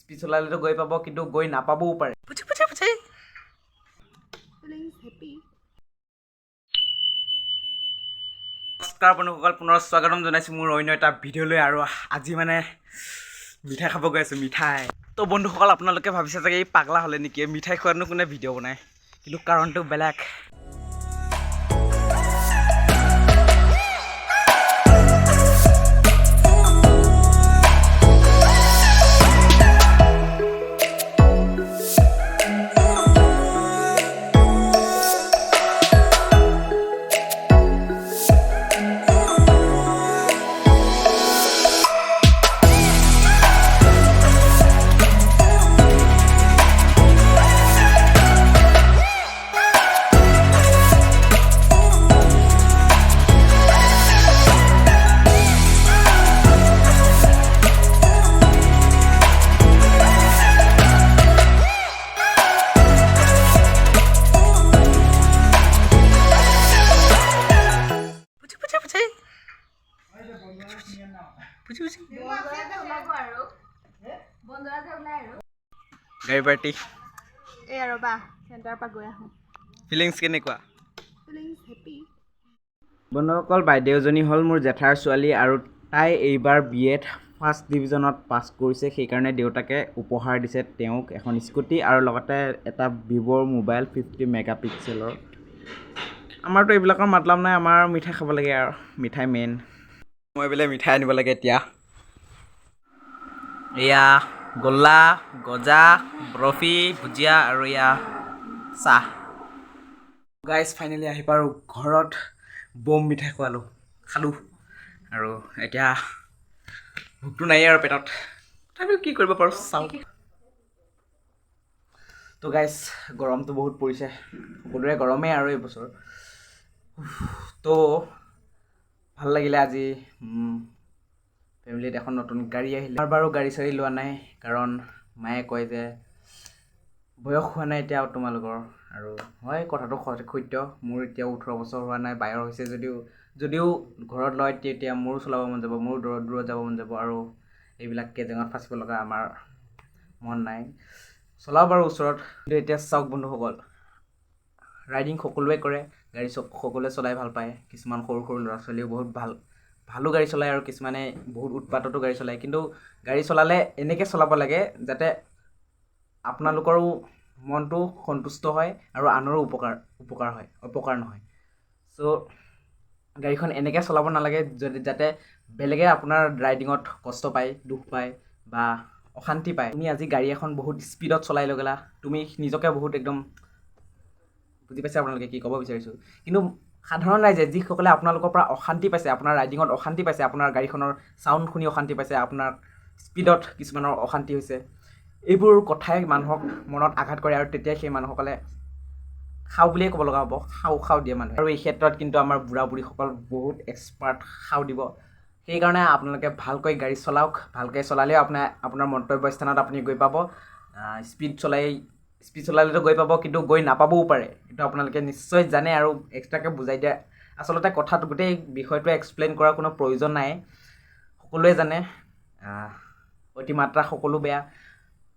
Speed চলালেতো গৈ পাব কিন্তু গৈ নাপাবও পাৰে নমস্কাৰ বন্ধুসকল, পুনৰ স্বাগতম জনাইছোঁ মোৰ অন্য এটা ভিডিঅ'লৈ। আৰু আজি মানে মিঠাই খাব গৈ আছোঁ। মিঠাই তো বন্ধুসকল, আপোনালোকে ভাবিছে চাগে এই পাগলা হ'লে নেকি, মিঠাই খোৱাতনো কোনে ভিডিঅ' বনায়, কিন্তু কাৰণটো বেলেগ। গাড়ী পাৰ্টি এই আৰু বা চেণ্টাৰৰ পৰা গৈ আহোঁ। ফিলিংছ কেনেকুৱা? Feelings happy. বন্ধুসকল, বাইদেউজনী হ'ল মোৰ জেঠাৰ ছোৱালী আৰু তাই এইবাৰ BA ফাৰ্ষ্ট ডিভিজনত পাছ কৰিছে। সেইকাৰণে দেউতাকে উপহাৰ দিছে তেওঁক এখন স্কুটি আৰু লগতে এটা ভিভ'ৰ মোবাইল 50 মেগাপিক্সেলৰ। আমাৰতো এইবিলাকৰ মতলব নাই, আমাৰ মিঠাই খাব লাগে আৰু মিঠাই মেইন। মই বোলে মিঠাই আনিব লাগে এতিয়া। এয়া গোল্লা, গজা, বৰফি, ভুজিয়া আৰু এয়া চাহ। গাইজ ফাইনেলি আহি পাৰোঁ ঘৰত। বম মিঠাই খালোঁ আৰু এতিয়া ভোকটো নাই আৰু পেটত, তথাপিও কি কৰিব পাৰোঁ চাওঁ। তো গাইজ গৰমটো বহুত পৰিছে, সকলোৰে গৰমেই আৰু এইবছৰ। তো ভাল লাগিলে আজি ফেমিলিত এখন নতুন গাড়ী আহিলে। আমাৰ বাৰু গাড়ী চাড়ী লোৱা নাই, কাৰণ মায়ে কয় যে বয়স হোৱা নাই এতিয়া তোমালোকৰ। আৰু হয়, কথাটো সত্য। মোৰ এতিয়াও 18 বছৰ হোৱা নাই, বায়ৰ হৈছে যদিও ঘৰত লয় তেতিয়া মোৰো চলাব মন যাব, মোৰো দূৰত যাব মন যাব। আৰু এইবিলাক কেজেঙত ফাঁচিব লগা আমাৰ মন নাই। চলাওঁ বাৰু ওচৰত, কিন্তু এতিয়া চাওক বন্ধুসকল, ৰাইডিং সকলোৱে কৰে, গাড়ী সকলোৱে চলাই ভাল পায়। কিছুমান সৰু সৰু ল'ৰা ছোৱালীও বহুত ভালো গাড়ী চলায় আৰু কিছুমানে বহুত উৎপাততো গাড়ী চলায়। কিন্তু গাড়ী চলালে এনেকৈ চলাব লাগে যাতে আপোনালোকৰো মনটো সন্তুষ্ট হয় আৰু আনৰো অপকাৰ নহয়। চ' গাড়ীখন এনেকৈ চলাব নালাগে যাতে বেলেগে আপোনাৰ ৰাইডিঙত কষ্ট পায়, দুখ পায় বা অশান্তি পায়। তুমি আজি গাড়ী এখন বহুত স্পীডত চলাই লৈ গ'লা, তুমি নিজকে বহুত একদম, বুজি পাইছে আপোনালোকে কি ক'ব বিচাৰিছোঁ। কিন্তু সাধাৰণ ৰাইজে যিসকলে আপোনালোকৰ পৰা অশান্তি পাইছে, আপোনাৰ ৰাইডিঙত অশান্তি পাইছে, আপোনাৰ গাড়ীখনৰ চাউণ্ড শুনি অশান্তি পাইছে, আপোনাৰ স্পীডত কিছুমানৰ অশান্তি হৈছে, এইবোৰ কথাই মানুহক মনত আঘাত কৰে আৰু তেতিয়াই সেই মানুহসকলে খাওঁ বুলিয়ে ক'ব লগা হ'ব, খাওঁ দিয়ে মানুহে। আৰু এই ক্ষেত্ৰত কিন্তু আমাৰ বুঢ়া বুঢ়ীসকল বহুত এক্সপাৰ্ট, খাওঁ দিব। সেইকাৰণে আপোনালোকে ভালকৈ গাড়ী চলাওক, ভালকৈ চলালেও আপোনাৰ মন্তব্য স্থানত আপুনি গৈ পাব। স্পীড চলালেতো গৈ পাব কিন্তু গৈ নাপাবও পাৰে, এইটো আপোনালোকে নিশ্চয় জানে আৰু এক্সট্ৰাকৈ বুজাই দিয়া। আচলতে কথাটো গোটেই বিষয়টো এক্সপ্লেইন কৰাৰ কোনো প্ৰয়োজন নাই, সকলোৱে জানে। অতিমাত্ৰা সকলো বেয়া,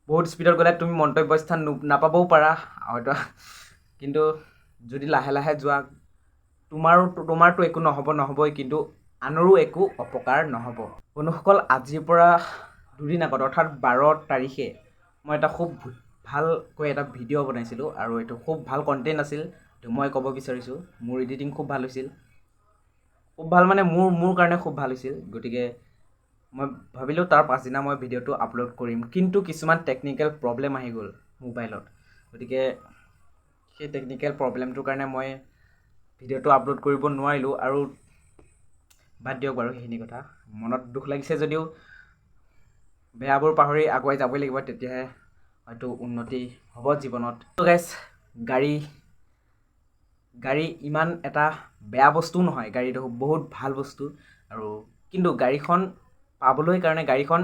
বহুত স্পীডত গ'লে তুমি মন্তব্য স্থান নাপাবও পাৰা হয়তো, কিন্তু যদি লাহে লাহে যোৱা তোমাৰতো একো নহবই, কিন্তু আনৰো একো অপকাৰ নহ'ব। বন্ধুসকল, আজিৰ পৰা দুদিন আগত অৰ্থাৎ 12 তাৰিখে মই এটা খুব ভালকৈ এটা ভিডিঅ' বনাইছিলোঁ আৰু এইটো খুব ভাল কণ্টেণ্ট আছিল। তো মই ক'ব বিচাৰিছোঁ মোৰ এডিটিং খুব ভাল হৈছিল, খুব ভাল মানে মোৰ কাৰণে খুব ভাল হৈছিল। গতিকে মই ভাবিলোঁ তাৰ পাছদিনা মই ভিডিঅ'টো আপলোড কৰিম, কিন্তু কিছুমান টেকনিকেল প্ৰব্লেম আহি গ'ল মোবাইলত। গতিকে সেই টেকনিকেল প্ৰব্লেমটোৰ কাৰণে মই ভিডিঅ'টো আপলোড কৰিব নোৱাৰিলোঁ। আৰু বাদ দিয়ক বাৰু সেইখিনি কথা, মনত দুখ লাগিছে যদিও বেয়াবোৰ পাহৰি আগুৱাই যাবই লাগিব, তেতিয়াহে হয়তো উন্নতি হ'ব জীৱনত। তো গাইজ, গাড়ী ইমান এটা বেয়া বস্তুও নহয়, গাড়ীটো বহুত ভাল বস্তু। আৰু কিন্তু গাড়ীখন পাবলৈ কাৰণে গাড়ীখন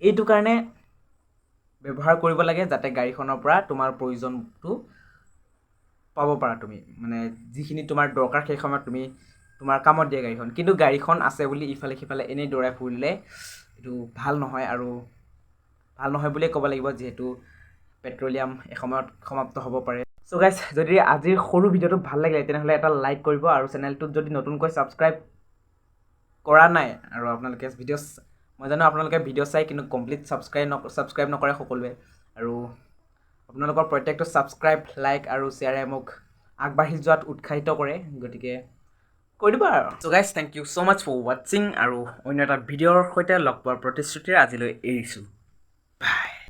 এইটো কাৰণে ব্যৱহাৰ কৰিব লাগে যাতে গাড়ীখনৰ পৰা তোমাৰ প্ৰয়োজনটো পাব পাৰা, তুমি মানে যিখিনি তোমাৰ দৰকাৰ সেই সময়ত তুমি তোমাৰ কামত দিয়ে গাড়ীখন। কিন্তু গাড়ীখন আছে বুলি ইফালে সিফালে এনেই দৌৰাই ফুৰিলে এইটো ভাল নহয় আৰু ভাল নহয় বুলিয়ে ক'ব লাগিব, যিহেতু পেট্ৰলিয়াম এসময়ত সমাপ্ত হ'ব পাৰে। চ' গাইজ, যদি আজিৰ সৰু ভিডিঅ'টো ভাল লাগিলে তেনেহ'লে এটা লাইক কৰিব, আৰু চেনেলটোত যদি নতুনকৈ ছাবস্ক্ৰাইব কৰা নাই আৰু আপোনালোকে মই জানো আপোনালোকে ভিডিঅ' চাই কিন্তু কমপ্লিট ছাবস্ক্ৰাইব নকৰে সকলোৱে, আৰু আপোনালোকৰ প্ৰত্যেকটো ছাবস্ক্ৰাইব, লাইক আৰু শ্বেয়াৰে মোক আগবাঢ়ি যোৱাত উৎসাহিত কৰে, গতিকে কৰি দিবা আৰু। So' guys, thank you so' much for ৱাটছিং, আৰু অন্য এটা ভিডিঅ'ৰ সৈতে লগ পোৱাৰ প্ৰতিশ্ৰুতিৰে আজিলৈ এৰিছোঁ। বাই।